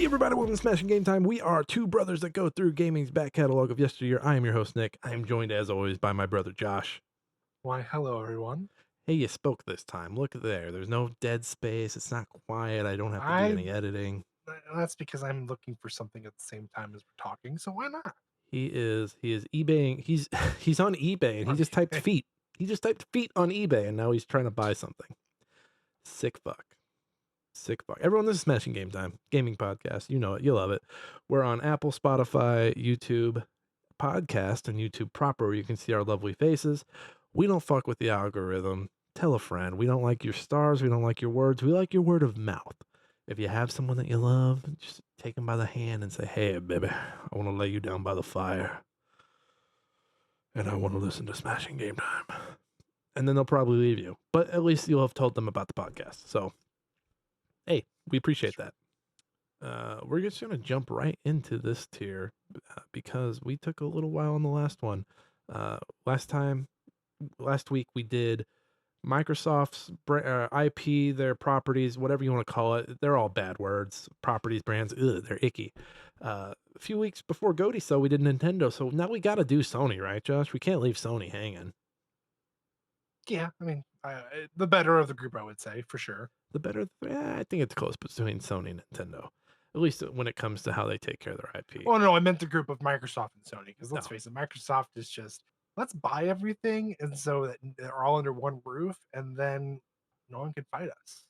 everybody, welcome to Smashing Game Time. We are two brothers that go through gaming's back catalog of yesteryear. I am your host, Nick. I am joined, as always, by my brother, Josh. Why, hello, everyone. Hey, you spoke this time. Look there. There's no dead space. It's not quiet. I don't have to do I any editing. That's because I'm looking for something at the same time as we're talking, so why not? He is eBaying. He's on eBay, and he just typed feet. He just typed feet on eBay, and now he's trying to buy something. Sick fuck. Sick fuck. Everyone, this is Smashing Game Time, gaming podcast. You know it. You love it. We're on Apple, Spotify, YouTube podcast, and YouTube proper, where you can see our lovely faces. We don't fuck with the algorithm. Tell a friend. We don't like your stars. We don't like your words. We like your word of mouth. If you have someone that you love, just take them by the hand and say, "Hey, baby, I want to lay you down by the fire, and I want to listen to Smashing Game Time." And then they'll probably leave you. But at least you'll have told them about the podcast. So, hey, we appreciate that. We're just going to jump right into this tier because we took a little while on the last one. Last week we did Microsoft's IP, their properties, whatever you want to call it. They're all bad words. Properties, brands, they're icky. A few weeks before GOTYSO, we did Nintendo. So now we got to do Sony, right, Josh? We can't leave Sony hanging. Yeah, I mean, the better of the group, I would say, for sure. The better, I think it's close between Sony and Nintendo, at least when it comes to how they take care of their IP. Well, no, I meant the group of Microsoft and Sony, because let's No. face it, Microsoft is just, let's buy everything, and so that they're all under one roof, and then no one can fight us.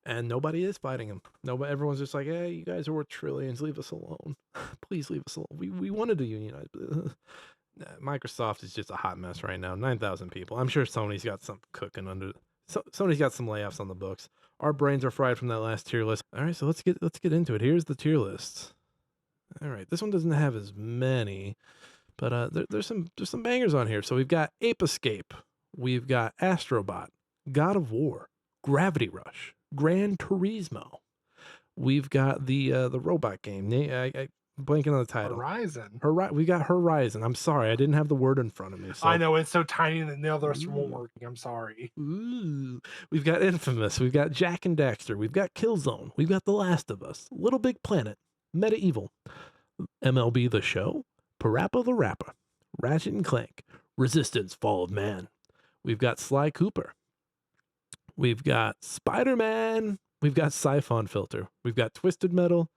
And nobody is fighting them. Nobody, everyone's just like, "Hey, you guys are worth trillions. Leave us alone. Please leave us alone. We wanted to unionize." Microsoft is just a hot mess right now. 9,000 people. I'm sure Sony's got something cooking under. Sony's got some layoffs on the books. Our brains are fried from that last tier list. All right, so let's get into it. Here's the tier list. All right, this one doesn't have as many, but there's some bangers on here. So we've got Ape Escape, we've got Astrobot, God of War, Gravity Rush, Gran Turismo. We've got the robot game. I blanking on the title. Horizon. We got Horizon. I'm sorry, I didn't have the word in front of me. So. I know, it's so tiny that the others won't working. I'm sorry. Ooh. We've got Infamous. We've got Jack and Daxter. We've got Killzone. We've got The Last of Us, Little Big Planet, Medieval, MLB The Show, Parappa the Rapper, Ratchet and Clank, Resistance: Fall of Man. We've got Sly Cooper. We've got Spider-Man. We've got Siphon Filter. We've got Twisted Metal,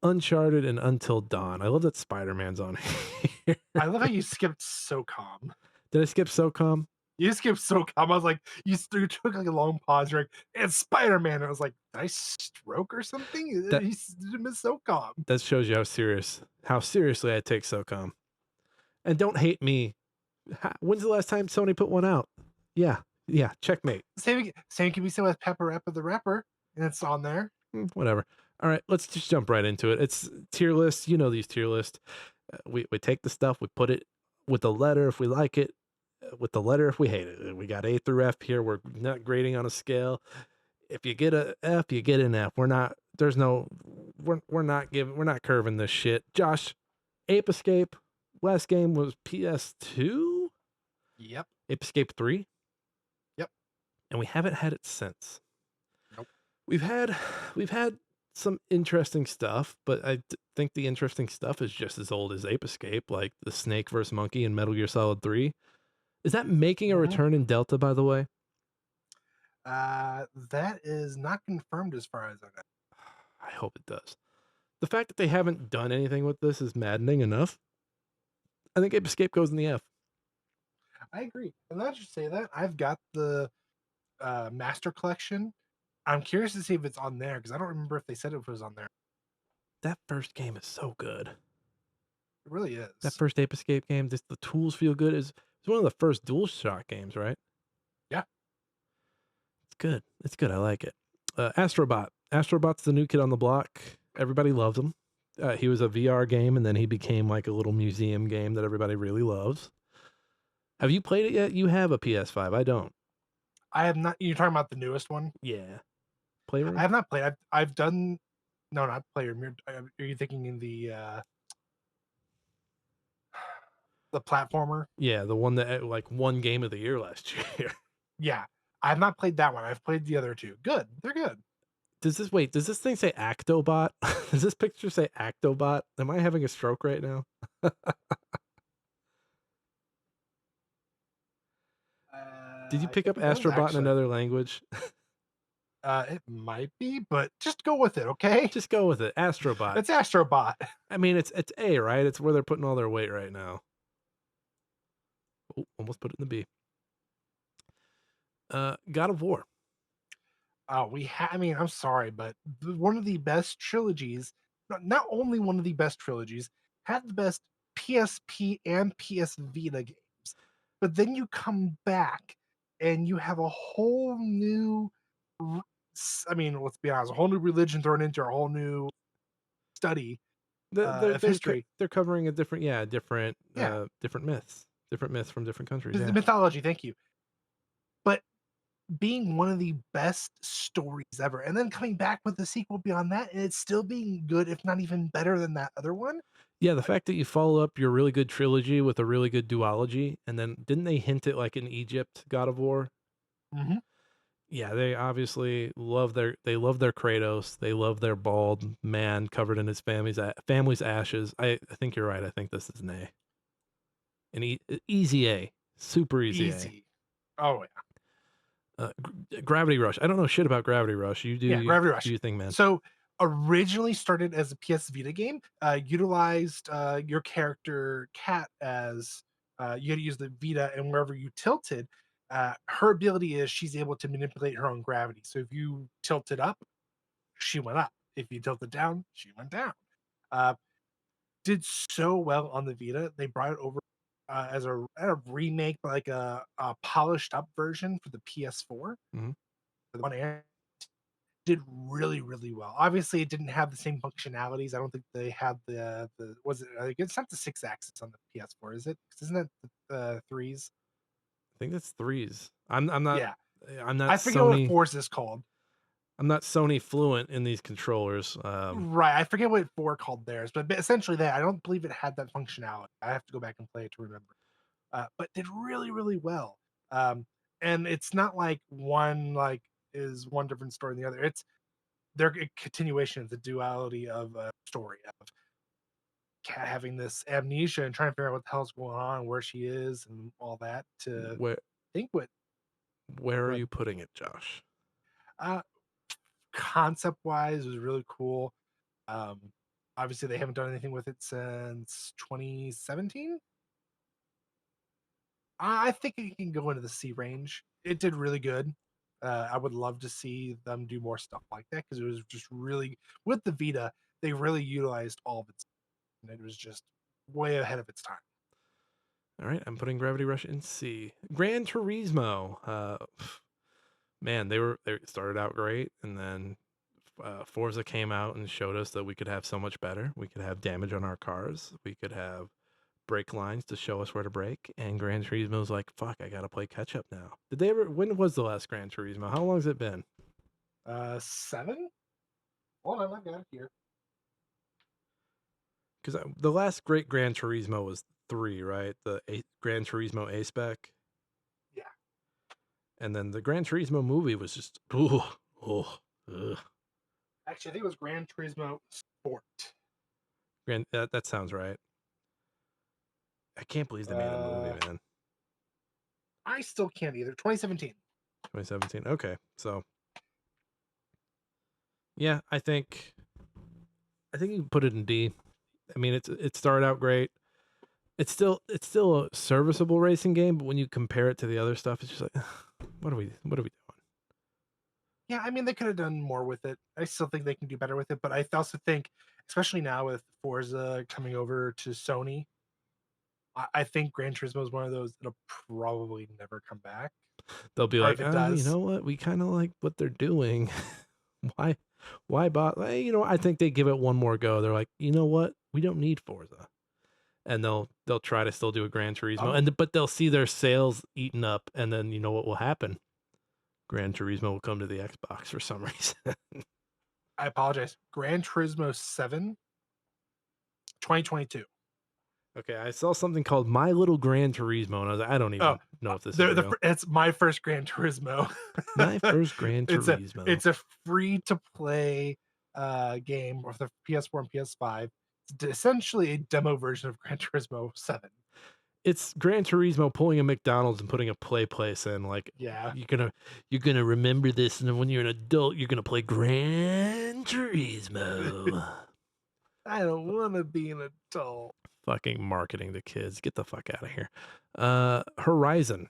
Uncharted, and Until Dawn. I love that Spider-Man's on here. I love how you skipped SOCOM. Did I skip SOCOM? You skipped SOCOM. I was like, you took like a long pause. You're like, it's Spider-Man. I was like, did I stroke or something? You miss SOCOM. That shows you how seriously I take SOCOM. And don't hate me. When's the last time Sony put one out? Yeah, checkmate. Same can be said with Pepper the Rapper, and it's on there. Whatever. All right, let's just jump right into it. It's tier lists. You know these tier lists. We take the stuff, we put it with the letter if we like it, with the letter if we hate it. We got A through F here. We're not grading on a scale. If you get a F, you get an F. We're not curving this shit. Josh, Ape Escape, last game was PS2? Yep. Ape Escape 3? Yep. And we haven't had it since. Nope. We've had some interesting stuff, but I think the interesting stuff is just as old as Ape Escape, like the Snake vs. Monkey in Metal Gear Solid 3. Is that making a return in Delta, by the way? That is not confirmed as far as I know. I hope it does. The fact that they haven't done anything with this is maddening enough. I think Ape Escape goes in the F. I agree. And not just say that, I've got the Master Collection. I'm curious to see if it's on there, because I don't remember if they said it was on there. That first game is so good. It really is. That first Ape Escape game, just the tools feel good. It's one of the first DualShock games, right? Yeah. It's good. It's good. I like it. Astrobot. Astrobot's the new kid on the block. Everybody loves him. He was a VR game, and then he became like a little museum game that everybody really loves. Have you played it yet? You have a PS5. I don't. I have not. You're talking about the newest one? Yeah. Playroom? I have not played. I've done. No, not Playroom. Are you thinking in the platformer? Yeah, the one that like won Game of the Year last year. Yeah, I have not played that one. I've played the other two. Good. They're good. Does this thing say Actobot? Does this picture say Actobot? Am I having a stroke right now? Did you I pick up think it does Astrobot in actually. another language? It might be, but just go with it, okay? Just go with it. Astrobot. It's Astrobot. I mean, it's A, right? It's where they're putting all their weight right now. Oh, almost put it in the B. God of War. I mean, I'm sorry, but one of the best trilogies, not only one of the best trilogies, had the best PSP and PS Vita games. But then you come back and you have a whole new, I mean, let's be honest, a whole new religion thrown into a whole new study of history. They're covering a Yeah, different myths from different countries. the Yeah, mythology. Thank you. But being one of the best stories ever, and then coming back with the sequel beyond that, and it's still being good, if not even better than that other one. yeah. The fact that you follow up your really good trilogy with a really good duology, and then didn't they hint at like in Egypt God of War? Mhm. Yeah, they obviously love their Kratos. They love their bald man covered in his family's ashes. I think you're right. I think this is an A, easy A, super easy A. Easy. Oh, yeah. Gravity Rush. I don't know shit about Gravity Rush. Yeah, Gravity Do Rush. you think, man? So, originally started as a PS Vita game, utilized, your character Cat as, you had to use the Vita, and wherever you tilted, her ability is she's able to manipulate her own gravity. So if you tilt it up, she went up. If you tilt it down, she went down. Uh, did so well on the Vita, they brought it over, as a remake, like a polished up version for the PS4, Hmm. for the one era, did really, really well. Obviously, it didn't have the same functionalities. I don't think they had the was it like, it's not the 6 axis on the PS4, is it? 'Cause isn't that the 3s? I think that's threes. Yeah. I'm not I forget what Sony. 4's is called. I'm not Sony fluent in these controllers. Right, I forget what 4 called theirs, but essentially that. I don't believe it had that functionality. I have to go back and play it to remember. But did really, really well. Um, and it's not like one is one different story than the other. It's their continuation of the duality of a story of Cat having this amnesia and trying to figure out what the hell's going on, where she is, and all that. To where think what where are what you putting it, Josh? uh, concept wise was really cool. Um, Obviously, they haven't done anything with it since 2017. I think it can go into the C range. It did really good. I would love to see them do more stuff like that because it was just really with the Vita. They really utilized all of its, and it was just way ahead of its time. All right, I'm putting Gravity Rush in C. Gran Turismo. Man, they started out great, and then Forza came out and showed us that we could have so much better. We could have damage on our cars. We could have brake lines to show us where to brake. And Gran Turismo's like, fuck, I gotta play catch up now. Did they ever? When was the last Gran Turismo? How long has it been? 7. Hold on, I got it here. Because the last great Gran Turismo was 3, right? Gran Turismo A spec, Yeah, and then the Gran Turismo movie was just ooh, oh, ugh. actually, I think it was Gran Turismo Sport. That sounds right. I can't believe they made a movie, Uh, man. I still can't either. 2017. 2017. Okay, so yeah, I think you can put it in D. I mean, it started out great. It's still a serviceable racing game, but when you compare it to the other stuff, it's just like, what are we doing? Yeah, I mean, they could have done more with it. I still think they can do better with it, but I also think, especially now with Forza coming over to Sony, I think Gran Turismo is one of those that'll probably never come back. They'll be Or like, if it you does, know what? We kind of like what they're doing. why, why bot? You know, I think they give it one more go. They're like, you know what? We don't need Forza, and they'll try to still do a Gran Turismo, oh, but they'll see their sales eaten up, and then you know what will happen? Gran Turismo will come to the Xbox for some reason. I apologize. Gran Turismo 7, 2022. Okay, I saw something called My Little Gran Turismo, and I was like, I don't Oh, even know if this is real. it's my first Gran Turismo. My first Gran It's a Turismo. it's a free to play game for the PS4 and PS5. It's essentially a demo version of Gran Turismo 7. It's Gran Turismo pulling a McDonald's and putting a play place in. Like Yeah. you're gonna remember this, and then when you're an adult, you're gonna play Gran Turismo. I don't want to be an adult. Fucking marketing to kids. Get the fuck out of here. Horizon.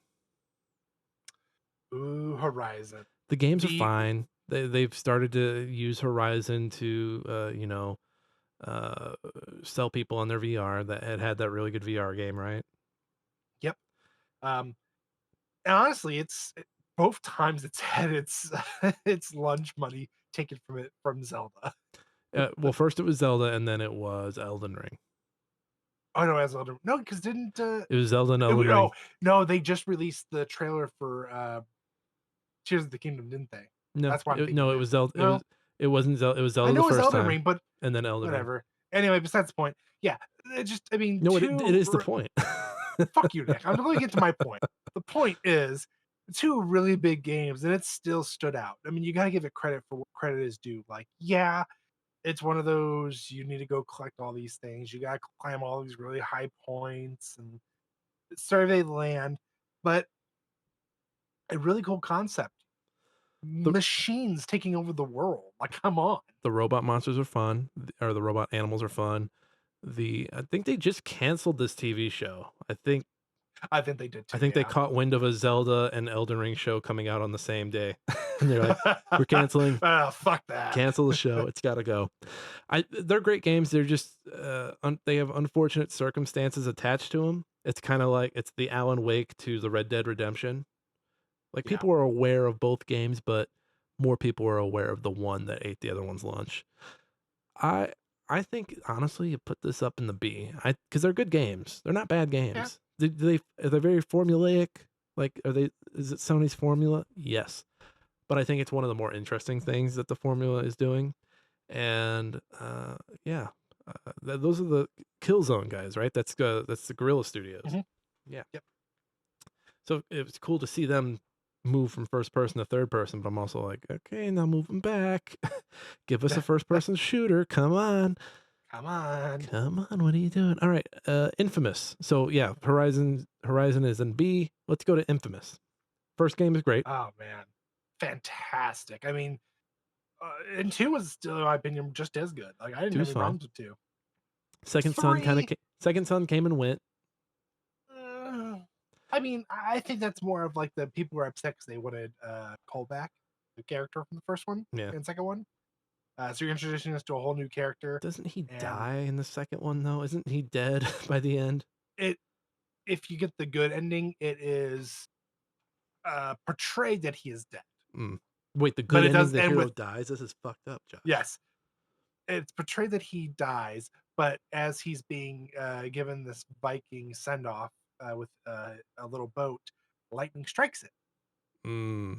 Ooh, Horizon. The games are The fine. They've started to use Horizon to uh, sell people on their VR that had that really good VR game, right? Yep. Um, and honestly, both times it's had its its lunch money taken from it from Zelda. Well, first it was Zelda, and then it was Elden Ring. Oh no, as Elden no, because didn't It was Zelda and Elden Ring. oh no, they just released the trailer for Tears of the Kingdom, didn't they? No, That's why I'm thinking it that. was Zelda. No, It wasn't Zelda. It was I Zelda the know it was first Elden time, Ring, but and then Elden Ring. whatever. Anyway, besides the point. Yeah, it just I mean, No, it two is the point. fuck you, Nick. I'm going to get to my point. The point is two really big games, and it still stood out. I mean, you got to give it credit for what credit is due. Like, yeah, it's one of those you need to go collect all these things. You got to climb all these really high points and survey the land, but a really cool concept. the Machines taking over the world. Like, come on. The robot monsters are fun, or the robot animals are fun. I think they just canceled this TV show. I think they did I too. think they Yeah. caught wind of a Zelda and Elden Ring show coming out on the same day, and they're like, "We're canceling. Oh, fuck that. Cancel the show. It's got to go." They're great games. They're just they have unfortunate circumstances attached to them. It's kind of like it's the Alan Wake to the Red Dead Redemption. Like Yeah. people are aware of both games, but more people are aware of the one that ate the other one's lunch. I I think honestly, you put this up in the B. Because they're good games. They're not bad Yeah. games. Are they very formulaic? Like are they? Is it Sony's formula? Yes, but I think it's one of the more interesting things that the formula is doing. And yeah, those are the Killzone guys, right? That's the Guerrilla Studios. Hmm. Yeah. Yep. So it was cool to see them move from first person to third person, but I'm also like, okay, now moving back. Give us a first person shooter. Come on. Come on. Come on. What are you doing? All right. Infamous. So yeah, Horizon is in B. Let's go to Infamous. First game is great. Oh man, fantastic. I mean, and two was still, in my opinion, just as good. Like I didn't have Two's any fine. problems with two. Second Son Three, Second Son came and went. uh, I mean, I think that's more of like the people were upset because they wanted Cole back, the character from the first one Yeah. and second one. So you're introducing us to a whole new character, Doesn't he and die in the second one though? Isn't he dead by the end? it if you get the good ending, it is portrayed that he is dead, Mm. Wait, the but good it ending, does the end hero with dies? This is fucked up, Josh. yes, it's portrayed that he dies, but as he's being given this Viking send off with a little boat, lightning strikes it. Mm.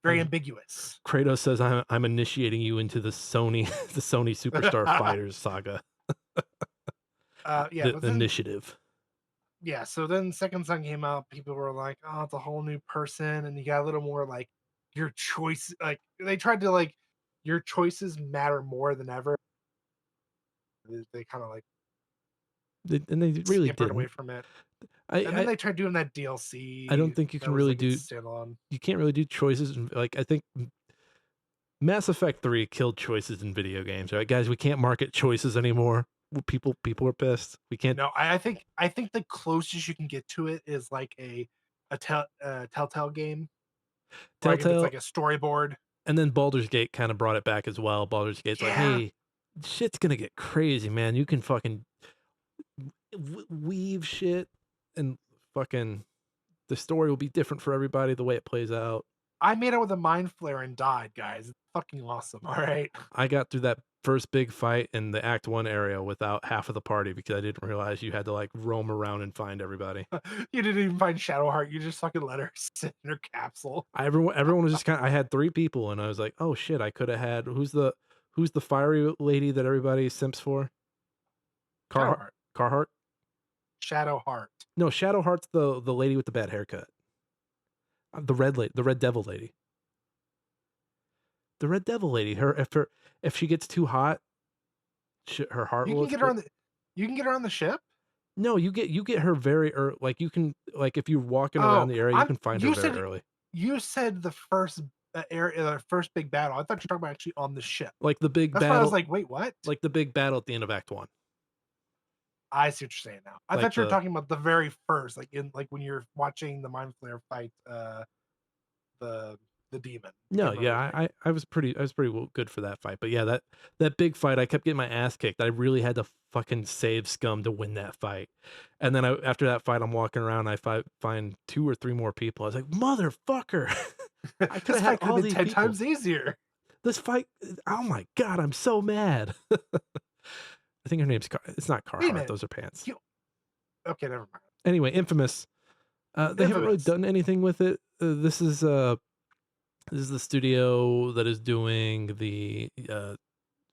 Very ambiguous. Kratos says, I'm initiating you into the Sony the Sony Superstar Fighters saga. Yeah, The but then initiative. yeah, so then Second Son came out. People were like, "Oh, it's a whole new person," and you got a little more like your choice. Like they tried to like your choices matter more than ever. They kind of like And they really scampered away didn't. from it, I, and then I they tried doing that I don't DLC think you that can was really like its do standalone. you can't really do choices like I think Mass Effect 3 killed choices in video games, right? Guys, we can't market choices anymore. People are pissed. We can't No, I think the closest you can get to it is like a Telltale game, like if it's Telltale. like a storyboard. And then Baldur's Gate kind of brought it back as well. Baldur's Gate's like, Yeah, hey, shit's gonna get crazy, man. You can fucking weave shit and fucking the story will be different for everybody the way it plays out. I made it with a mind flare and died, guys. It's fucking awesome. All right. I got through that first big fight in the Act 1 area without half of the party because I didn't realize you had to like roam around and find everybody. You didn't even find Shadowheart. You just fucking let her sit in her capsule. Everyone was just kind of, I had 3 people and I was like, "Oh shit, I could have had who's the fiery lady that everybody simps for?" Carhart. Shadowheart. Carhart. Shadowheart. No, Shadowheart's the lady with the bad haircut. The Red Devil lady. The Red Devil lady. If she gets too hot, her heart You will can get her explode. on the you can get her on the ship? No, you get her very early. Like you can like if you're walking around Oh, the area, you I'm can find her you very said early. you said the first area, the first big battle. I thought you were talking about actually on the ship. Like That's why I was like, "Wait, what?" the big battle at the end of Act 1. I see what you're saying now. I Like thought you were the talking about the very first, like when you're watching the Mind Flayer fight, the the demon. I No, can't remember yeah, his name. I was pretty good for that fight. But yeah, that big fight, I kept getting my ass kicked. I really had to fucking save scum to win that fight. And then after that fight, I'm walking around. Find two or three more people. I was like, motherfucker! I could This have had fight could have all been these 10 people. times easier. This fight, oh my god, I'm so mad. I think her name's it's not Wait a Carhartt. minute. Those are pants. You okay, never mind. Anyway, Infamous. They haven't really Infamous. done anything with it. This is the studio that is doing the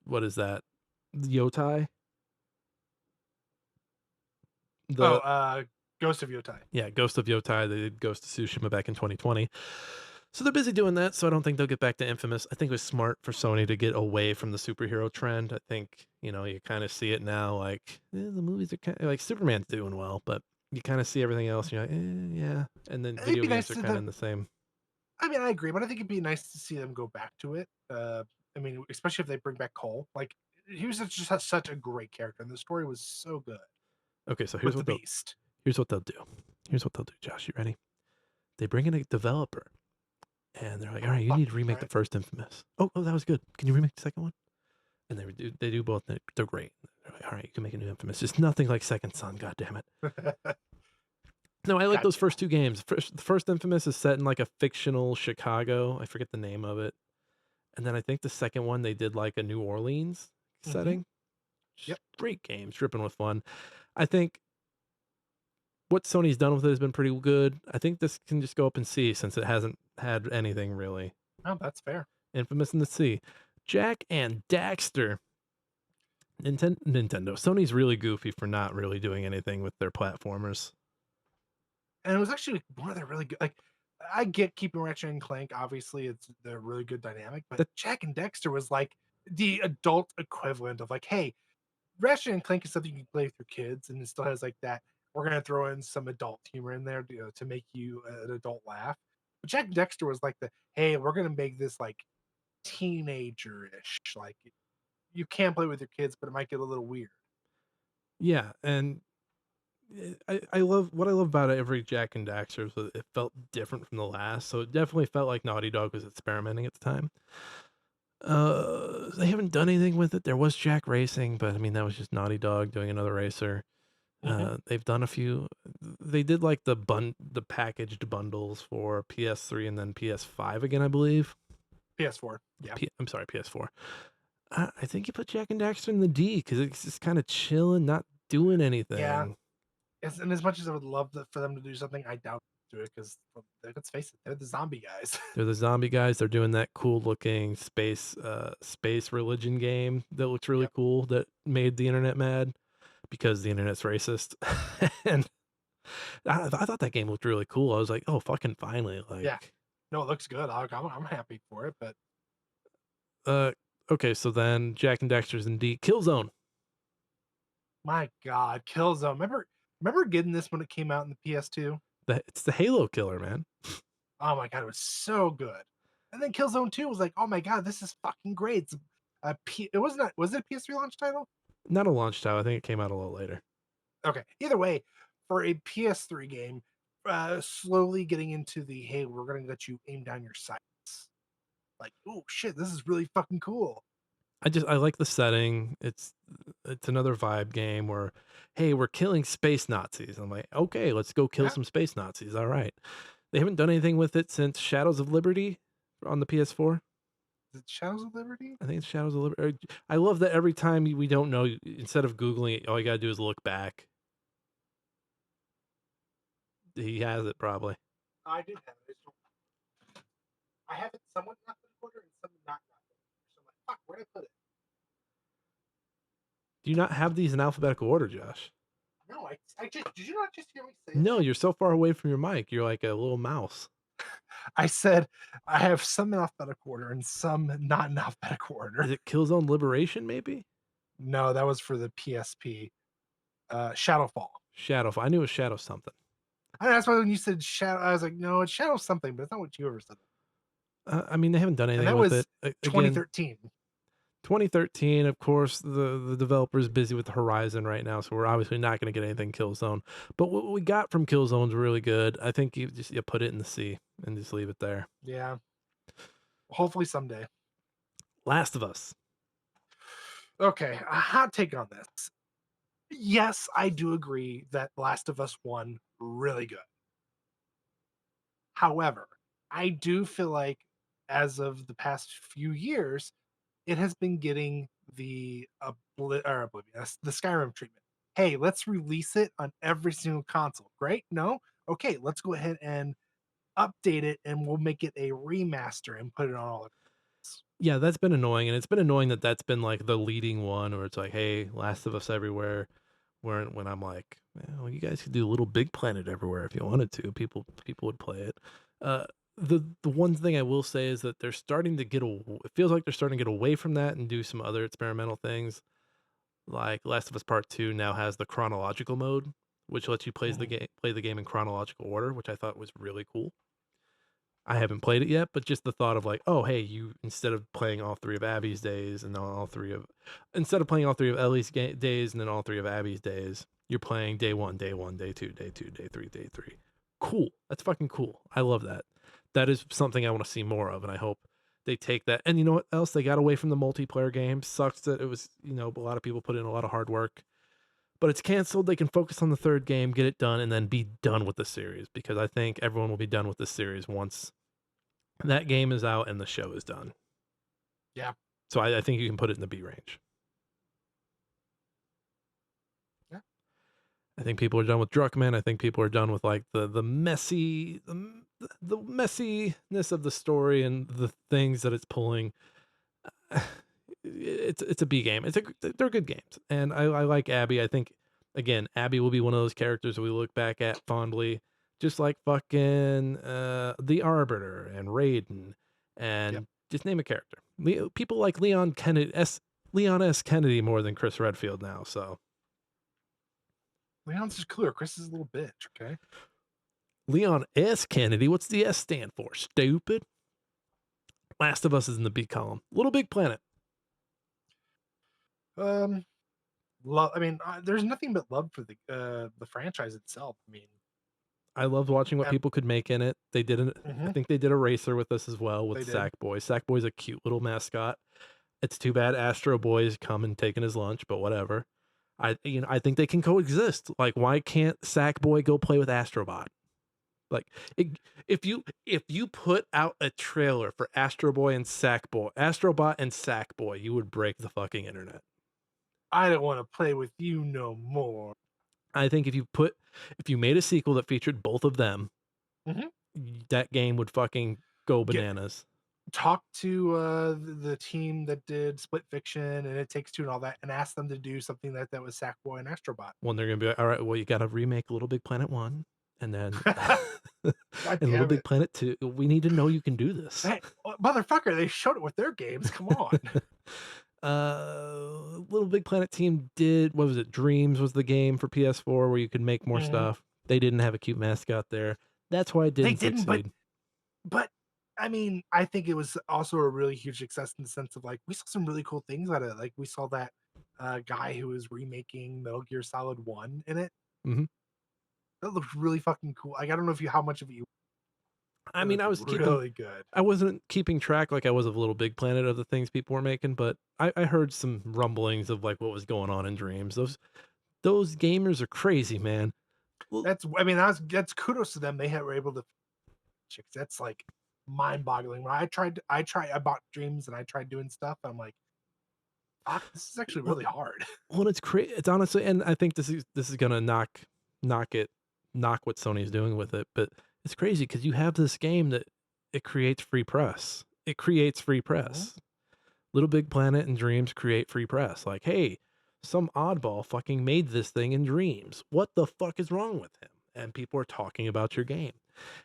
what is that? Yotai? Oh, The Ghost of Yotai. Yeah, Ghost of Yotai. They did Ghost of Tsushima back in 2020. So they're busy doing that, so I don't think they'll get back to Infamous. I think it was smart for Sony to get away from the superhero trend. I think, you kind of see it now like the movies are kind of like Superman's doing well, but you kind of see everything else and you're like, yeah. And then It'd video be nice games are to kind of them. in the same. I mean, I agree, but I think it'd be nice to see them go back to it. I mean, especially if they bring back Cole. Like, he was such a great character, and the story was so good Okay, so with the Beast. here's what they'll do. Here's what they'll do, Josh. You ready? They bring in a developer and they're like, all right, you Fuck need to me, remake the right? first Infamous. Oh, that was good. Can you remake the second one? And they do both. They're great. They're like, all right, you can make a new Infamous. It's nothing like Second Son. God damn it. No, I like those Gotcha. first two games. The first Infamous is set in like a fictional Chicago. I forget the name of it. And then I think the second one they did like a New Orleans Hmm. setting. Yep. Great games, dripping with fun. I think what Sony's done with it has been pretty good. I think this can just go up in C since it hasn't had anything really. Oh, that's fair. Infamous in the C. Jack and Daxter. Nintendo. Sony's really goofy for not really doing anything with their platformers. And it was actually one of the really good. Like, I get keeping Ratchet and Clank. Obviously, it's the really good dynamic, but That Jack and Dexter was like the adult equivalent of like, hey, Ratchet and Clank is something you can play with your kids, and it still has like that. We're gonna throw in some adult humor in there, to make you an adult laugh. But Jack and Dexter was like the hey, we're gonna make this like teenager-ish. Like, you can play with your kids, but it might get a little weird. yeah, and I love what I love about every Jack and Daxter is that it felt different from the last. So it definitely felt like Naughty Dog was experimenting at the time. They haven't done anything with it. There was Jack Racing, but I mean that was just Naughty Dog doing another racer. Hmm. They've done a few. They did like the packaged bundles for PS3 and then PS5 again, I believe. PS4, yeah, I'm sorry, PS4. I think you put Jack and Daxter in the D because it's just kind of chilling, not doing yeah. anything. And as much as I would love for them to do something, I doubt they do it because let's face it, they're the zombie guys. They're the zombie guys. They're doing that cool looking space religion game that looks really Yep. cool that made the internet mad because the internet's racist. And I thought that game looked really cool. I was like, oh, fucking finally. Yeah. Like, No, it looks good. I'm happy for it, but uh, okay, so then Jack and Dexter's in D. Killzone. my God, Killzone. Remember getting this when it came out in the PS2? It's the Halo killer, man. Oh my God, it was so good. And then Killzone 2 was like, oh my God, this is fucking great. It was it a PS3 launch title? Not a launch title. I think it came out a little later. Okay. Either way, for a PS3 game, slowly getting into the hey, we're gonna let you aim down your sights. Like, oh shit, this is really fucking cool. I like the setting. It's another vibe game where, hey, we're killing space Nazis. I'm like, okay, let's go kill Yeah. some space Nazis. All right. They haven't done anything with it since Shadows of Liberty on the PS4. Is it Shadows of Liberty? I think it's Shadows of Liberty. I love that every time we don't know, instead of Googling it, all you got to do is look back. He has it probably. I did have it. I have it somewhat in alphabetical order and some not in alphabetical order. So I'm like, fuck, where did I put it? Do you not have these in alphabetical order, Josh? No, I just did you not just hear me say No, that? you're so far away from your mic. You're like a little mouse. I said I have some in alphabetical order and some not in alphabetical Is order. it Killzone Liberation, maybe? No, that was for the PSP. Shadowfall. Shadowfall. I knew it was Shadow something. And that's why when you said shadow, I was like, no, it's shadow something, but it's not what you ever said. I mean, they haven't done And anything that with was it. 2013. 2013, of course, the developer's busy with the Horizon right now, so we're obviously not going to get anything Killzone. But what we got from Killzone's really good. I think you put it in the sea and just leave it there. Yeah. Hopefully someday. Last of Us. Okay, a hot take on this. Yes, I do agree that Last of Us 1 really good. However, I do feel like as of the past few years, it has been getting the oblivious, the Skyrim treatment. Hey, let's release it on every single console. Great? No? Okay, let's go ahead and update it and we'll make it a remaster and put it on all of this. Yeah, that's been annoying, and it's been annoying that that's been like the leading one, where it's like, hey, Last of Us everywhere. When I'm like, well, you guys could do Little Big Planet everywhere if you wanted to. People would play it. Uh, the one thing I will say is that they're starting to it feels like they're starting to get away from that and do some other experimental things. Like Last of Us Part 2 now has the chronological mode, which lets you Mhm. play the game in chronological order, which I thought was really cool. I haven't played it yet, but just the thought of like, oh, hey, you instead of playing all three of Abby's days and then instead of playing all three of Ellie's days and then all three of Abby's days, you're playing day one, day two, day two, day three, day three. Cool. That's fucking cool. I love that. That is something I want to see more of, and I hope they take that. And you know what else? They got away from the multiplayer game. Sucks that it was, a lot of people put in a lot of hard work, but it's canceled. They can focus on the third game, get it done, and then be done with the series, because I think everyone will be done with the series once that game is out and the show is done. Yeah. So I think you can put it in the B range. Yeah. I think people are done with Druckmann. I think people are done with like the messy the messiness of the story and the things that it's pulling. It's a B game. They're good games, and I like Abby. I think again, Abby will be one of those characters we look back at fondly, just like fucking the Arbiter and Raiden, Yep. and just name a character. People like Leon S. Kennedy more than Chris Redfield now. So Leon's just cooler. Chris is a little bitch, okay? Leon S. Kennedy. What's the S stand for? Stupid. Last of Us is in the B column. Little Big Planet. Um love I mean, there's nothing but love for the franchise itself. I mean, I loved watching what ev- people could make in it. They did an I mhm, think they did a racer with this as well with they did. Sackboy. Sackboy's a cute little mascot. It's too bad Astro Boy's come and taken his lunch, but whatever. I think they can coexist. Like, why can't Sackboy go play with Astrobot? Like, if you put out a trailer for Astrobot and Sackboy, you would break the fucking internet. I don't want to play with you no more. I think if you made a sequel that featured both of them, Mhm. that game would fucking go Get bananas. talk to the team that did Split Fiction and It Takes Two and all that, and ask them to do something that was Sackboy and Astrobot. When they're gonna be like, all right, well, you got to remake Little Big Planet 1, and then God and Little damn Big it! Planet 2. We need to know you can do this. Hey, motherfucker! They showed it with their games. Come on. Little Big Planet team did, what was it? Dreams was the game for PS4 where you could make more Mhm. stuff. They didn't have a cute mascot there. That's why it They didn't didn't, succeed. but I mean, I think it was also a really huge success in the sense of like we saw some really cool things out of it. Like we saw that guy who was remaking Metal Gear Solid 1 in it. hmm That looked really fucking cool. Like I don't know if you how much of it you I it mean, looked really good. I wasn't keeping track like I was of Little Big Planet of the things people were making, but I heard some rumblings of like what was going on in Dreams. Those gamers are crazy, man. Well, That's I mean that's kudos to them. Were able to chicks. That's like mind boggling. When I bought Dreams and I tried doing stuff. I'm like, fuck, this is actually well, really hard. well, it's crazy. It's honestly, and I think this is gonna knock it knock what Sony's doing with it, but it's crazy because you have this game that it creates free press. It creates free Mhm. press. Little Big Planet and Dreams create free press. Like, hey, Some oddball fucking made this thing in dreams. What the fuck is wrong with him? And people are talking about your game.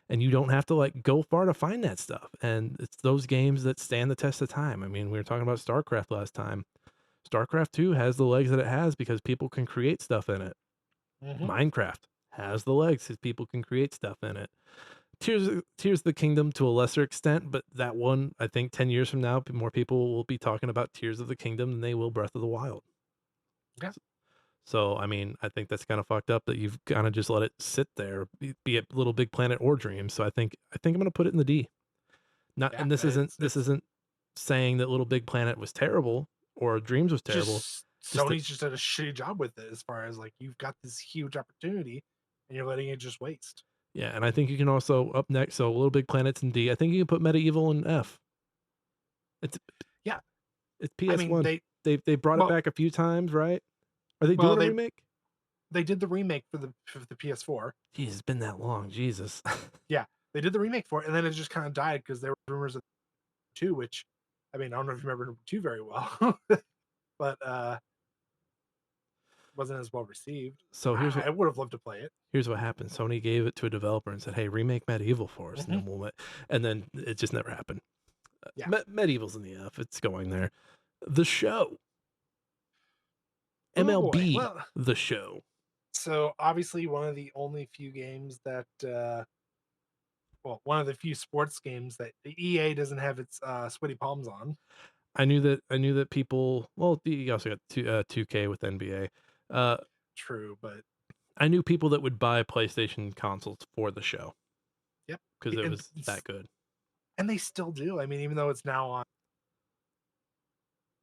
And you don't have to like go far to find that stuff. And it's those games that stand the test of time. I mean, we were talking about StarCraft last time. StarCraft 2 has the legs that it has because people can create stuff in it. Mhm. Minecraft has the legs because people can create stuff in it. Tears of the Kingdom to a lesser extent, but that one, I think 10 years from now, more people will be talking about Tears of the Kingdom than they will Breath of the Wild. Yeah. So, I mean, I think that's kind of fucked up that you've kind of just let it sit there, be it Little Big Planet or Dreams. So I think I'm going to put it in the D. Not, Yeah. and this isn't this It's isn't saying that Little Big Planet was terrible or Dreams was terrible. just Just that, Sony's just did a shitty job with it as far as like you've got this huge opportunity and you're letting it just waste. yeah. And I think you can also up next. So Little Big Planet's in D. I think you can put Medieval in F. It's Yeah. it's I mean, PS1. They brought it well, back a few times, right? Are they well, doing a remake? they did the remake for the PS4. Jeez, it's been that long. Jesus. Yeah, they did the remake for it, and then it just kind of died because there were rumors of two, which I mean, I don't know if you remember number two very well, but wasn't as well received. So I would have loved to play it. here's what happened. Sony gave it to a developer and said, "Hey, remake Medieval for us," and Hmm. then and then it just never happened. Yeah. Medieval's in the F. It's going there. The show, Oh boy. MLB, Well, the show. so obviously one of the only few games that well, one of the few sports games that the EA doesn't have its sweaty palms on. I knew that people. Well, you also got 2K with NBA. Uh, True, but I knew people that would buy PlayStation consoles for the show yep. because it And was that good. and they still do. I mean, even though it's now on,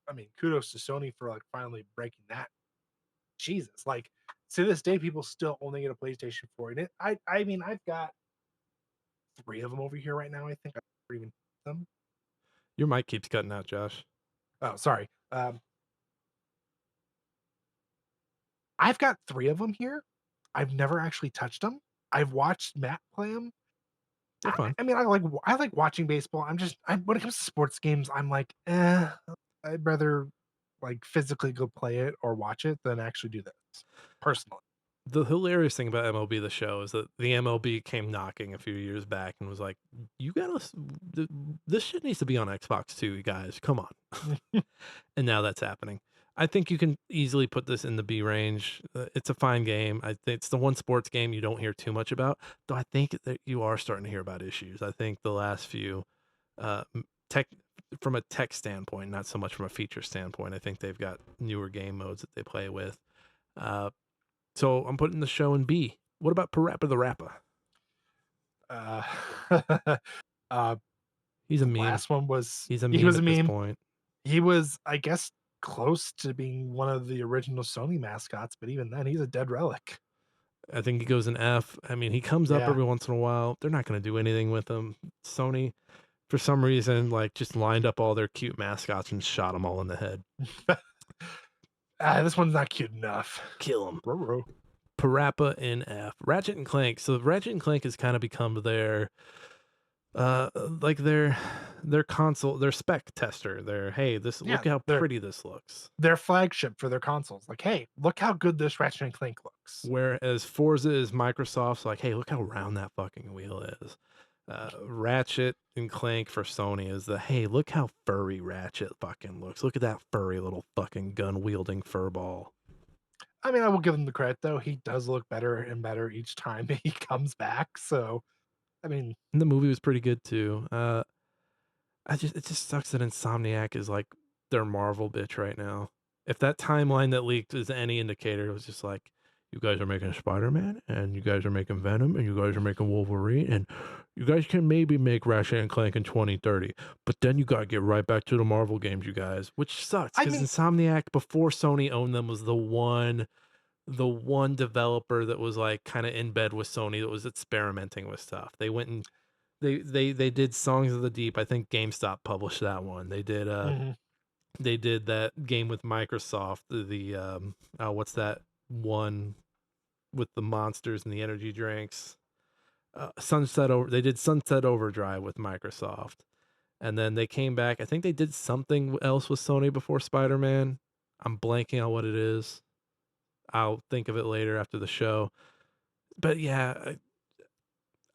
I mean, kudos to Sony for like finally breaking that. Jesus, like to this day, people still only get a PlayStation 4. And I mean, I've got three of them over here right now. I think I've even them. Your mic keeps cutting out, Josh. Oh, sorry. I've got three of them here. I've never actually touched them. I've watched Matt play them. They're fun. I mean, I like watching baseball. When it comes to sports games, I'm like, I'd rather like physically go play it or watch it than actually do this personally. The hilarious thing about MLB the show is that the MLB came knocking a few years back and was like, "You gotta, this shit needs to be on Xbox too, you guys. Come on." And now that's happening. I think you can easily put this in the B range. It's a fine game. I think it's the one sports game you don't hear too much about, though. I think that you are starting to hear about issues. I think the last few, tech from a tech standpoint, not so much from a feature standpoint. I think they've got newer game modes that they play with. Uh, so I'm putting the show in B. What about Parappa the Rapper? Uh, uh, He's a the meme. last one was He's a he meme was a at this meme. point. He was, I guess, close to being one of the original Sony mascots, but even then, he's a dead relic. I think he goes in F. I mean, he comes up Yeah. every once in a while. They're not going to do anything with him. Sony, for some reason, like just lined up all their cute mascots and shot them all in the head. This one's not cute enough. Kill them. Roro. Parappa in F. Ratchet and Clank. So Ratchet and Clank has kind of become like their console, their spec tester. Their, hey, this, Yeah, look how pretty this looks. their flagship for their consoles. Like, hey, look how good this Ratchet and Clank looks. Whereas Forza is Microsoft's like, hey, look how round that fucking wheel is. Ratchet and Clank for Sony is the, hey, look how furry Ratchet fucking looks. Look at that furry little fucking gun wielding fur ball. I mean, I will give him the credit though. He does look better and better each time he comes back. So, I mean, And the movie was pretty good too. It just sucks that Insomniac is like their Marvel bitch right now. If that timeline that leaked is any indicator, it was just like, you guys are making Spider-Man, and you guys are making Venom, and you guys are making Wolverine, and you guys can maybe make Ratchet and Clank in 2030, but then you gotta get right back to the Marvel games, you guys, which sucks I because mean, Insomniac before Sony owned them was the one developer that was like kind of in bed with Sony that was experimenting with stuff. They went and they did Songs of the Deep. I think GameStop published that one. mhm. They did that game with Microsoft, what's that one with the monsters and the energy drinks? They did Sunset Overdrive with Microsoft. And then they came back. I think they did something else with Sony before Spider-Man. I'm blanking on what it is. I'll think of it later after the show. But yeah,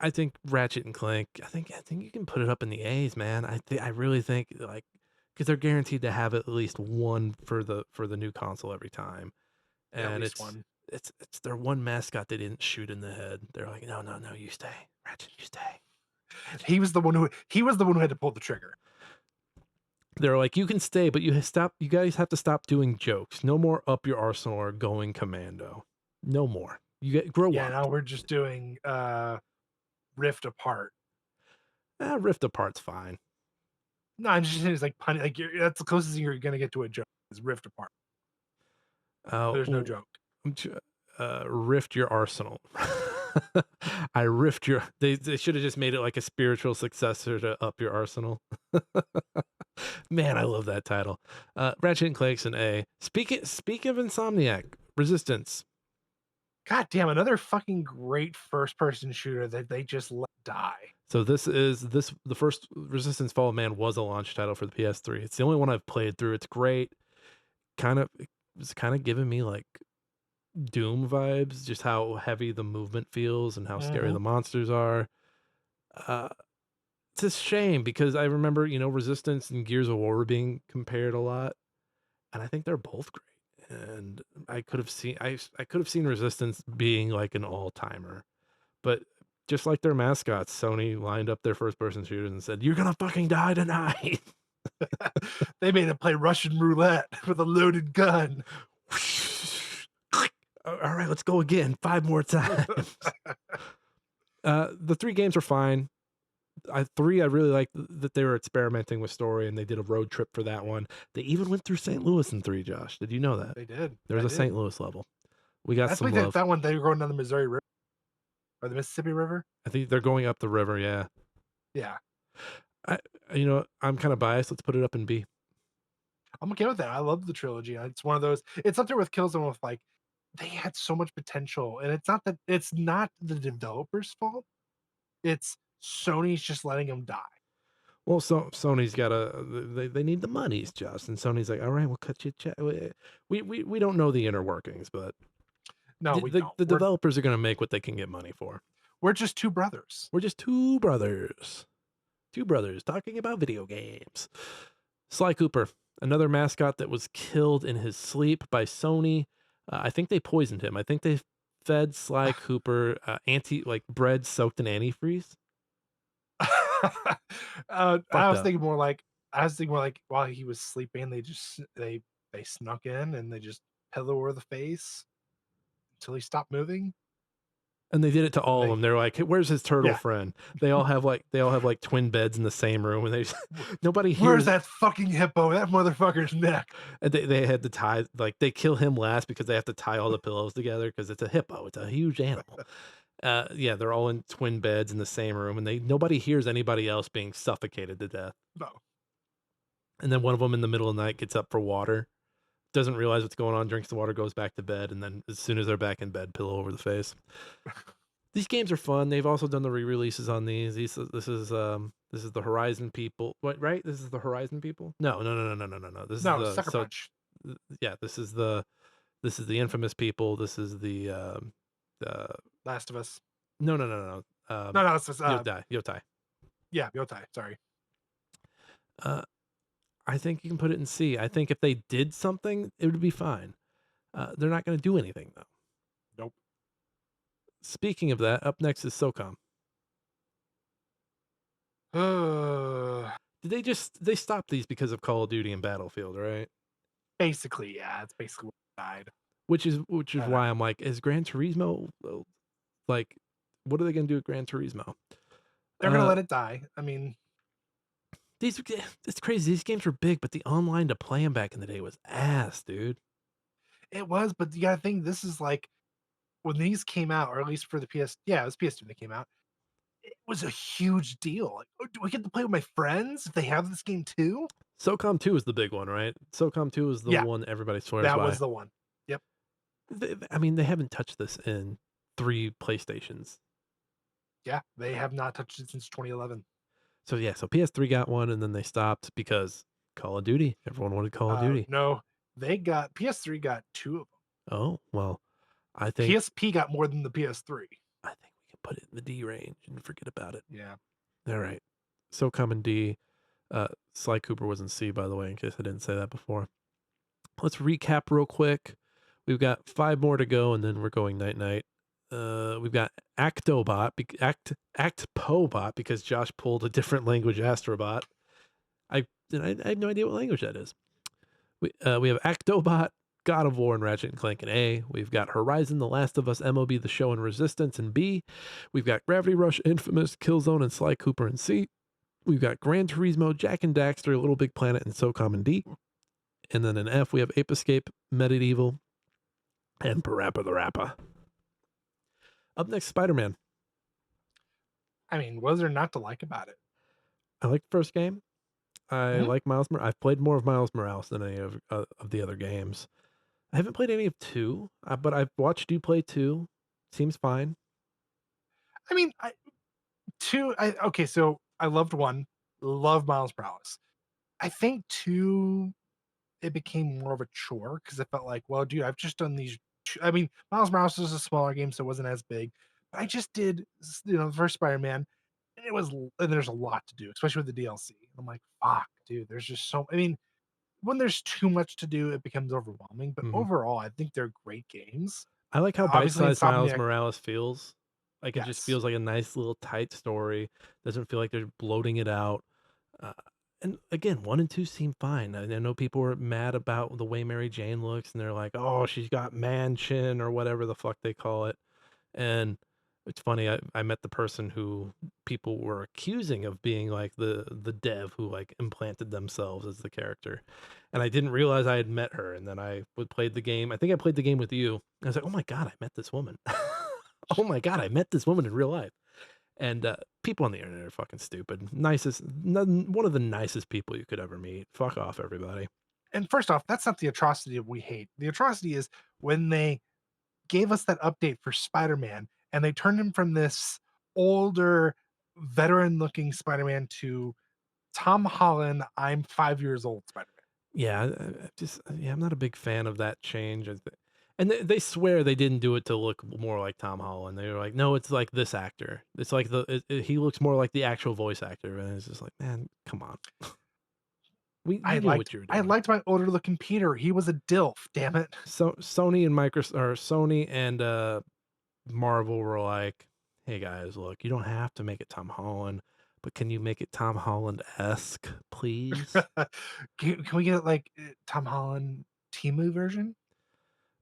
I think Ratchet and Clank. I think you can put it up in the A's, man. I really think like because they're guaranteed to have at least one for the new console every time, At and least one. it's their one mascot they didn't shoot in the head. They're like, no, no, no, you stay, Ratchet, you stay. Ratchet. He was the one who had to pull the trigger. They're like, you can stay, but you guys have to stop doing jokes. No more up your arsenal or going commando. No more. Grow Yeah, up. now we're just doing Rift Apart. Rift Apart's fine. No, I'm just saying it's like punny. Like that's the closest thing you're gonna get to a joke is Rift Apart. There's no Oh, joke. rift your arsenal. I rift your. They should have just made it like a spiritual successor to Up Your Arsenal. Man, I love that title. Ratchet and Clank's an A. Speak of Insomniac, Resistance. God damn, another fucking great first person shooter that they just let die. So the first Resistance Fall of Man was a launch title for the PS3. It's the only one I've played through. It's great. It's kind of giving me like Doom vibes, just how heavy the movement feels and how scary Mm-hmm. the monsters are. Uh, it's a shame because I remember, Resistance and Gears of War were being compared a lot, and I think they're both great. And I could have seen Resistance being like an all timer, but just like their mascots, Sony lined up their first person shooters and said, "You're gonna fucking die tonight." They made him play Russian roulette with a loaded gun. All right, let's go again. 5 more times. The 3 games are fine. I really like that they were experimenting with story and they did a road trip for that one. They even went through St. Louis in 3, Josh. Did you know that? They did. There's a St. Louis level. We got That's some why they love. that one they were going down the Missouri River or the Mississippi River. I think they're going up the river, yeah. Yeah. I'm kind of biased. Let's put it up in B. I'm okay with that. I love the trilogy. It's one of those. It's up there with Killzone with like they had so much potential, and it's not the developers' fault. It's Sony's just letting them die. Well, so Sony's got they need the monies, Josh, and Sony's like, all right, we'll cut you a check. We don't know the inner workings, but No, we don't. the developers are going to make what they can get money for. We're just two brothers. We're just two brothers talking about video games. Sly Cooper, another mascot that was killed in his sleep by Sony. I think they poisoned him. I think they fed Sly Cooper bread soaked in antifreeze. I was up. thinking more like while he was sleeping, they snuck in and they just pillow over the face until he stopped moving. And they did it to all of them. They're like, hey, "Where's his turtle friend?" They all have like twin beds in the same room, and nobody hears. Where's that fucking hippo? That motherfucker's neck. And they had to tie they kill him last because they have to tie all the pillows together because it's a hippo. It's a huge animal. Yeah, they're all in twin beds in the same room, and nobody hears anybody else being suffocated to death. No. And then one of them in the middle of the night gets up for water, doesn't realize what's going on, drinks the water, goes back to bed, and then as soon as they're back in bed, pillow over the face. These games are fun. They've also done the re-releases on these. This is the Horizon people. What, right? This is the Horizon people? No. This is the Sucker Punch. Yeah, this is the infamous people. This is the Last of Us. No. No, Last of Us. Yotai. Yeah, Yotai. Sorry. I think you can put it in C. I think if they did something, it would be fine. They're not going to do anything though. Nope. Speaking of that, up next is SOCOM. They stopped these because of Call of Duty and Battlefield, right? Basically, yeah. It's basically what died. Which is why I'm like, is Gran Turismo like, what are they going to do with Gran Turismo? They're going to let it die. I mean, it's crazy. These games were big, but the online to play them back in the day was ass, dude. It was, but you gotta think this is like when these came out, or at least for the PS. Yeah, it was PS2 that came out. It was a huge deal. Like, oh, do I get to play with my friends if they have this game too? SOCOM 2 is the big one, right? SOCOM 2 is the one everybody swears by. That was the one. Yep. They haven't touched this in 3 PlayStations. Yeah, they have not touched it since 2011. So PS3 got one, and then they stopped because Call of Duty. Everyone wanted Call of Duty. No, PS3 got 2 of them. Oh, well, I think PSP got more than the PS3. I think we can put it in the D range and forget about it. Yeah. All right. So common D. Sly Cooper was in C, by the way, in case I didn't say that before. Let's recap real quick. We've got 5 more to go, and then we're going night night. We've got Actpobot because Josh pulled a different language Astrobot. I had no idea what language that is. We have Actobot, God of War, and Ratchet and Clank in A. We've got Horizon, The Last of Us, MOB, The Show, and Resistance in B. We've got Gravity Rush, Infamous, Killzone, and Sly Cooper in C. We've got Gran Turismo, Jack and Daxter, Little Big Planet, and SOCOM in D. And then in F, we have Ape Escape, Medieval, and Parappa the Rappa. Up next, Spider-Man. I mean, what is there not to like about it? I like the first game. I Mhm. like Miles Morales. I've played more of Miles Morales than any of the other games. I haven't played any of 2, but I've watched you play 2. Seems fine. I mean, 2 okay, so I loved 1, love Miles Morales. I think 2, it became more of a chore because it felt like, well, dude, I've just done these. I mean, Miles Morales was a smaller game, so it wasn't as big. But I just did, the first Spider-Man, and and there's a lot to do, especially with the DLC. I'm like, fuck, dude, there's just so. I mean, when there's too much to do, it becomes overwhelming. But Mhm. overall, I think they're great games. I like how Obviously, bite-sized Miles Insomniac, Morales feels. Like, it just yes, feels like a nice little tight story. Doesn't feel like they're bloating it out. Uh, and again, 1 and 2 seem fine. I know people were mad about the way Mary Jane looks, and they're like, "Oh, she's got man chin," or whatever the fuck they call it. And it's funny, I met the person who people were accusing of being like the dev who like implanted themselves as the character. And I didn't realize I had met her. And then I would played the game. I think I played the game with you. I was like, oh my God, I met this woman. Oh my God, I met this woman in real life. And people on the internet are fucking stupid. One of the nicest people you could ever meet. Fuck off, everybody. and first off, that's not the atrocity that we hate. The atrocity is when they gave us that update for Spider-Man, and they turned him from this older, veteran-looking Spider-Man to Tom Holland, I'm 5 years old Spider-Man. Yeah, yeah, I'm not a big fan of that change. And they swear they didn't do it to look more like Tom Holland. They were like, no, it's like this actor. It's like he looks more like the actual voice actor. And it's just like, man, come on. You knew what you were I doing. liked my older-looking Peter. He was a DILF, damn it. So Sony and Microsoft or Sony and Marvel were like, hey guys, look, you don't have to make it Tom Holland, but can you make it Tom Holland esque, please? Can we get, like, Tom Holland Temu version?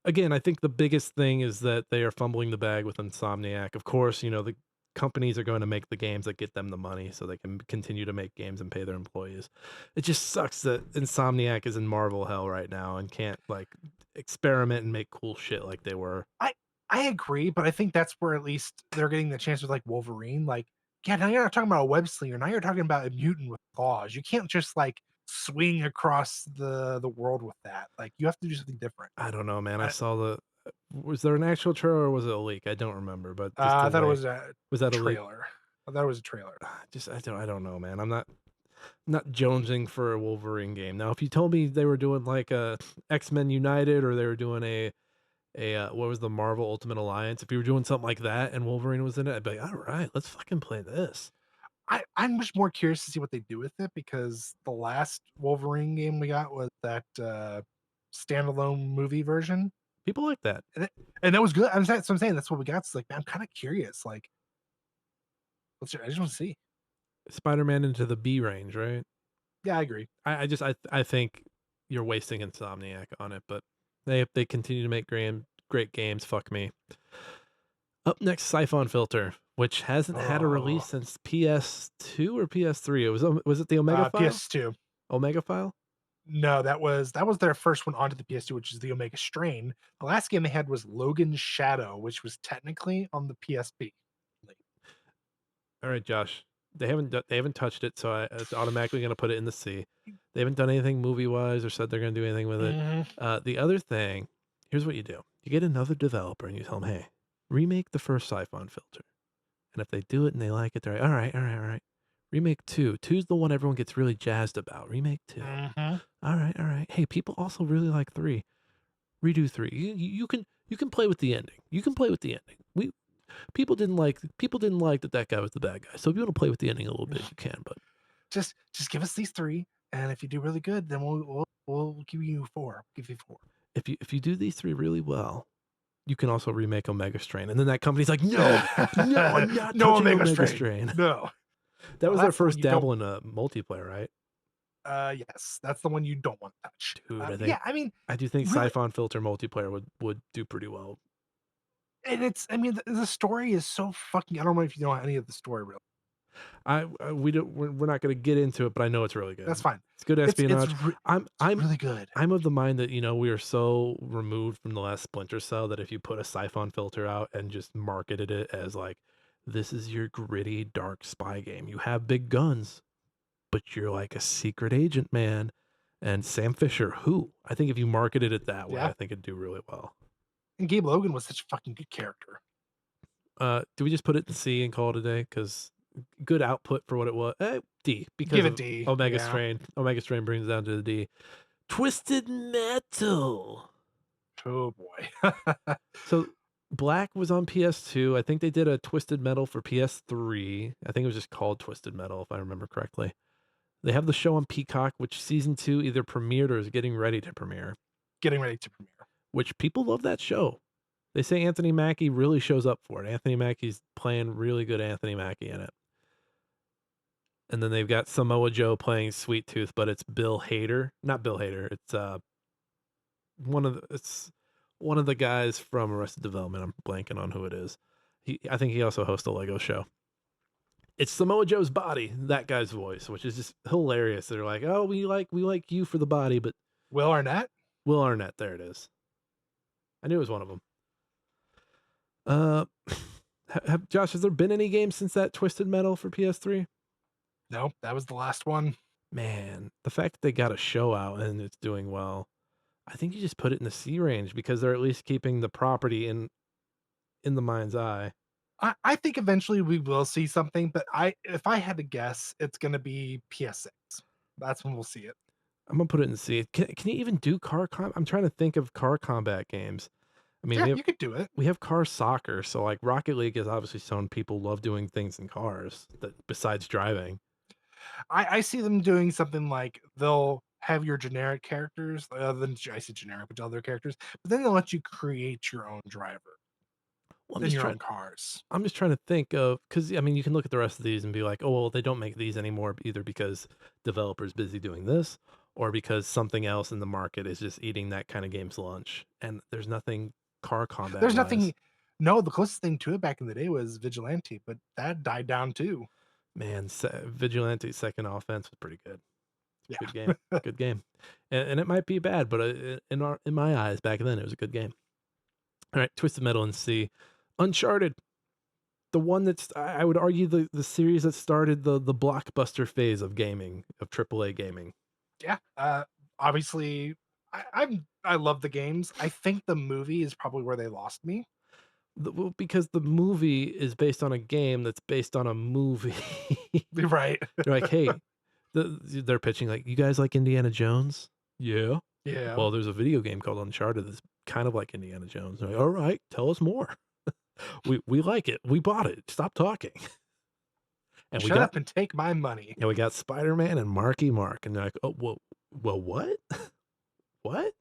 Again, I think the biggest thing is that they are fumbling the bag with Insomniac. Of course, the companies are going to make the games that get them the money so they can continue to make games and pay their employees. It just sucks that Insomniac is in Marvel hell right now and can't like experiment and make cool shit like they were. I I agree, but I think that's where at least they're getting the chance with, like, Wolverine, like, yeah, now you're not talking about a web slinger, now you're talking about a mutant with claws. You can't just, like, swing across the world with that, like, you have to do something different. I don't know, man. I I saw was there an actual trailer or was it a leak? I don't remember, but just the I thought it way was a was that a leak? trailer. I thought it was a trailer. Just I don't know, man. I'm not jonesing for a Wolverine game. Now, if you told me they were doing like a X-Men United or they were doing what was the Marvel Ultimate Alliance, if you were doing something like that and Wolverine was in it, I'd be like, all right, let's fucking play this. I'm just more curious to see what they do with it because the last Wolverine game we got was that, standalone movie version, People like that. and that was good. I'm saying that's what we got. It's like, man, I'm kinda curious, like, I just wanna see. Spider-Man into the B range, right? Yeah, I agree. I think you're wasting Insomniac on it, but they continue to make great games. Fuck me. Up next, Siphon Filter, which hasn't had a Oh, release since PS2 or PS3. Was it the Omega file? PS2. Omega file? No, that was their first one onto the PS2, which is the Omega Strain. The last game they had was Logan's Shadow, which was technically on the PSP. Like, All right, Josh. They haven't touched it, so it's automatically going to put it in the C. They haven't done anything movie wise or said they're going to do anything with it. mhm. The other thing, here's what you do: you get another developer and you tell them, "Hey, remake the first Siphon Filter." And if they do it and they like it, they're like, "All right, all right, all right, Remake 2. Two's the one everyone gets really jazzed about. Remake 2. Mhm. All right, all right. Hey, people also really like 3. Redo 3. You can play with the ending. You can play with the ending. We people didn't like that that guy was the bad guy. So if you want to play with the ending a little bit, you can. But Just give us these 3, and if you do really good, then we'll give you 4. Give you 4. if you do these 3 really well, you can also remake Omega Strain. And then that company's like, no, no, I'm not No touching Omega Omega Strain. Strain. No. That Well, was their that's the one first you don't dabble in a multiplayer, right? yes, that's the one you don't want to touch. Dude, Yeah, I mean, I do think really, Siphon Filter multiplayer would do pretty well. and it's I mean, the story is so fucking I don't know if you know any of the story really. We don't we're not going to get into it, but I know it's really good. That's fine. It's good It's espionage. I'm it's I'm really good. I'm of the mind that, we are so removed from the last Splinter Cell that if you put a Siphon Filter out and just marketed it as like, this is your gritty, dark spy game. You have big guns, but you're like a secret agent, man. And Sam Fisher, who? I think if you marketed it that way, Yeah, I think it'd do really well. and Gabe Logan was such a fucking good character. Do we just put it in C and call it a day? Because good output for what it was. D, because Give it of D. Omega Yeah. Strain. Omega Strain brings it down to the D. Twisted Metal. Oh boy. So Black was on PS2. I think they did a Twisted Metal for PS3. I think it was just called Twisted Metal, if I remember correctly. They have the show on Peacock, which season 2 either premiered or is getting ready to premiere, Getting ready to premiere. which people love that show. They say Anthony Mackie really shows up for it. Anthony Mackie's playing really good Anthony Mackie in it. And then they've got Samoa Joe playing Sweet Tooth, but it's Bill Hader. Not Bill Hader. It's one of the guys from Arrested Development. I'm blanking on who it is. I think he also hosts a Lego show. It's Samoa Joe's body, that guy's voice, which is just hilarious. They're like, "Oh, we like you for the body, but Will Arnett? Will Arnett, there it is." I knew it was one of them. Uh, Josh, has there been any games since that Twisted Metal for PS3? No, that was the last one. Man, the fact that they got a show out and it's doing well, I think you just put it in the C range because they're at least keeping the property in the mind's eye. I think eventually we will see something, but if I had to guess, it's gonna be PS6. That's when we'll see it. I'm gonna put it in C. Can you even do I'm trying to think of car combat games. I mean, Yeah, you could do it. we have car soccer, so like Rocket League is obviously shown people love doing things in cars that besides driving. I see them doing something like they'll have your generic characters, other than I say generic, but other characters, but then they'll let you create your own driver Well, in your own cars. I'm just trying to think of because I mean you can look at the rest of these and be like, oh well, they don't make these anymore either because developers busy doing this or because something else in the market is just eating that kind of game's lunch. And there's nothing car combat There's wise. nothing. No, the closest thing to it back in the day was Vigilante, but that died down too. Man, Vigilante Second Offense was pretty good. Yeah. Good game, good game, and it might be bad, but in my eyes back then it was a good game. All right, Twisted Metal and C, Uncharted, the one that's I would argue the series that started the blockbuster phase of gaming of AAA gaming. Yeah. Obviously, I love the games. I think the movie is probably where they lost me. Well, because the movie is based on a game that's based on a movie. Right. They're like, hey, they're pitching like, you guys like Indiana Jones? Yeah. Yeah. Well, there's a video game called Uncharted that's kind of like Indiana Jones. They're like, all right, tell us more. We like it. We bought it. Stop talking. And Shut up and take my money. we got Spider-Man and Marky Mark, and they're like, oh, well, what? What?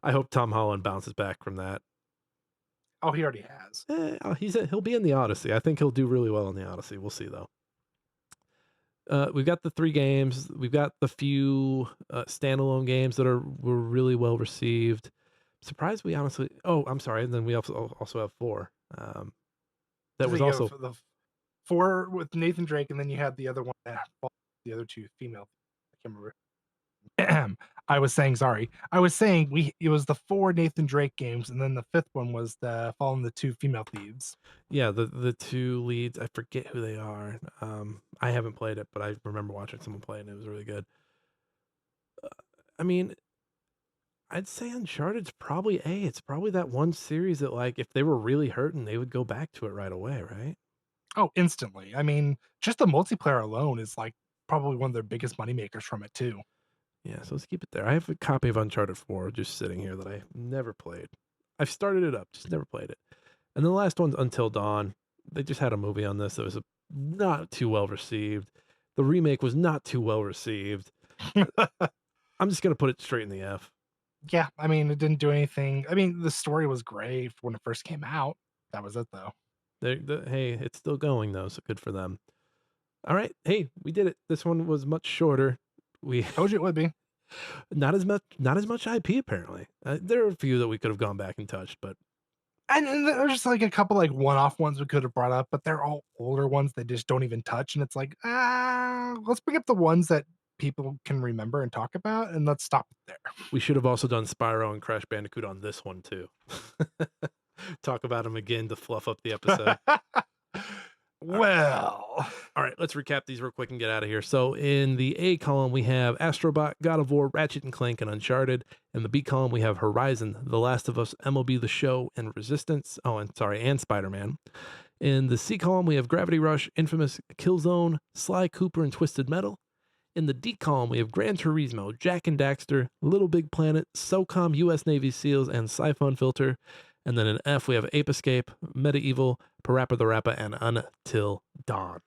I hope Tom Holland bounces back from that. Oh, he already has. He'll be in the Odyssey. I think he'll do really well in the Odyssey. We'll see though. We've got the 3 games. We've got the few standalone games that were really well received. Surprised we honestly. Oh, I'm sorry. And then we also have 4. That was You also have the 4 with Nathan Drake, and then you had the other one that the other 2 female. I can't remember. I was saying sorry. I was saying it was the 4 Nathan Drake games, and then the 5th one was the following the 2 female thieves. yeah the 2 leads. I forget who they are. I haven't played it, but I remember watching someone play it, and it was really good. I mean, I'd say Uncharted's probably A. It's probably that one series that like if they were really hurting, they would go back to it right away, right? Oh, instantly. I mean, just the multiplayer alone is like probably one of their biggest money makers from it too. Yeah, so let's keep it there. I have a copy of Uncharted 4 just sitting here that I never played. I've started it up, just never played it. And the last one's Until Dawn. They just had a movie on this that was not too well received. The remake was not too well received. I'm just gonna put it straight in the F. Yeah, I mean, it didn't do anything. I mean, the story was great when it first came out. That was it though. Hey, it's still going though, so good for them. All right, hey, we did it. This one was much shorter. We Told you it would be. not as much IP apparently. There are a few that we could have gone back and touched, but And there's like a couple like one-off ones we could have brought up, but they're all older ones they just don't even touch. And it's like, let's bring up the ones that people can remember and talk about, and let's stop it there. we should have also done Spyro and Crash Bandicoot on this one too. Talk about them again to fluff up the episode. Well, All right, let's recap these real quick and get out of here. So in the A column, we have Astrobot, God of War, Ratchet and Clank, and Uncharted. In the B column, we have Horizon, The Last of Us, MLB The Show, and Resistance. Oh, and Spider-Man. In the C column, we have Gravity Rush, Infamous, Killzone, Sly Cooper, and Twisted Metal. In the D column, we have Gran Turismo, Jack and Daxter, Little Big Planet, SOCOM, U.S. Navy SEALs, and Siphon Filter. And then in F, we have Ape Escape, Medieval, Parappa the Rappa, and Until Dawn.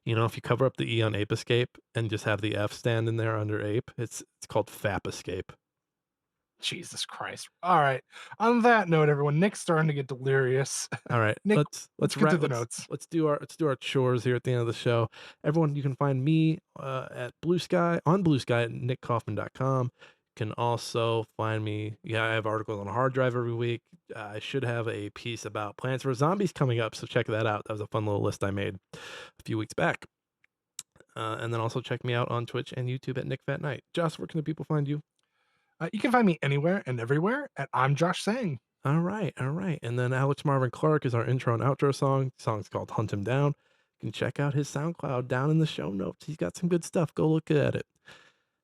You know, if you cover up the E on Ape Escape and just have the F stand in there under Ape, it's called Fap Escape. Jesus Christ. All right. On that note, everyone, Nick's starting to get delirious. All right, Nick, let's get wrap through the notes. let's do our chores here at the end of the show. Everyone, you can find me at Blue Sky at nickkaufman.com. You can also find me. Yeah, I have articles on a hard drive every week. I should have a piece about Plants vs Zombies coming up, so check that out. That was a fun little list I made a few weeks back. And then also check me out on Twitch and YouTube at Nick Fat Knight. Josh, where can the people find you? You can find me anywhere and everywhere at I'm Josh Sang. All right, all right. And then Alex Marvin Clark is our intro and outro song. The song's called Hunt Him Down. You can check out his SoundCloud down in the show notes. He's got some good stuff. Go look at it.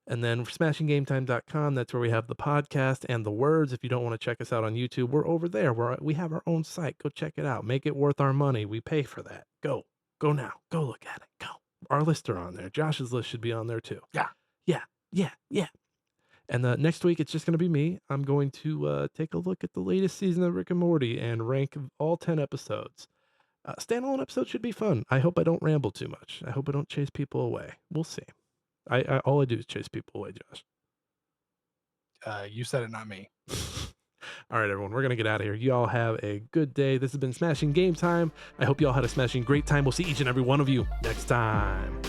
And then smashinggametime.com, that's where we have the podcast and the words. If you don't want to check us out on YouTube, we're over there. We have our own site. Go check it out. Make it worth our money. We pay for that. Go now. Go look at it. Go. Our lists are on there. Josh's list should be on there too. Yeah. Yeah. And next week, it's just going to be me. I'm going to take a look at the latest season of Rick and Morty and rank all 10 episodes. Standalone episodes should be fun. I hope I don't ramble too much. I hope I don't chase people away. We'll see. All I do is chase people away, Josh. You said it, not me. All right, everyone, we're going to get out of here. You all have a good day. This has been Smashing Game Time. I hope you all had a smashing great time. We'll see each and every one of you next time.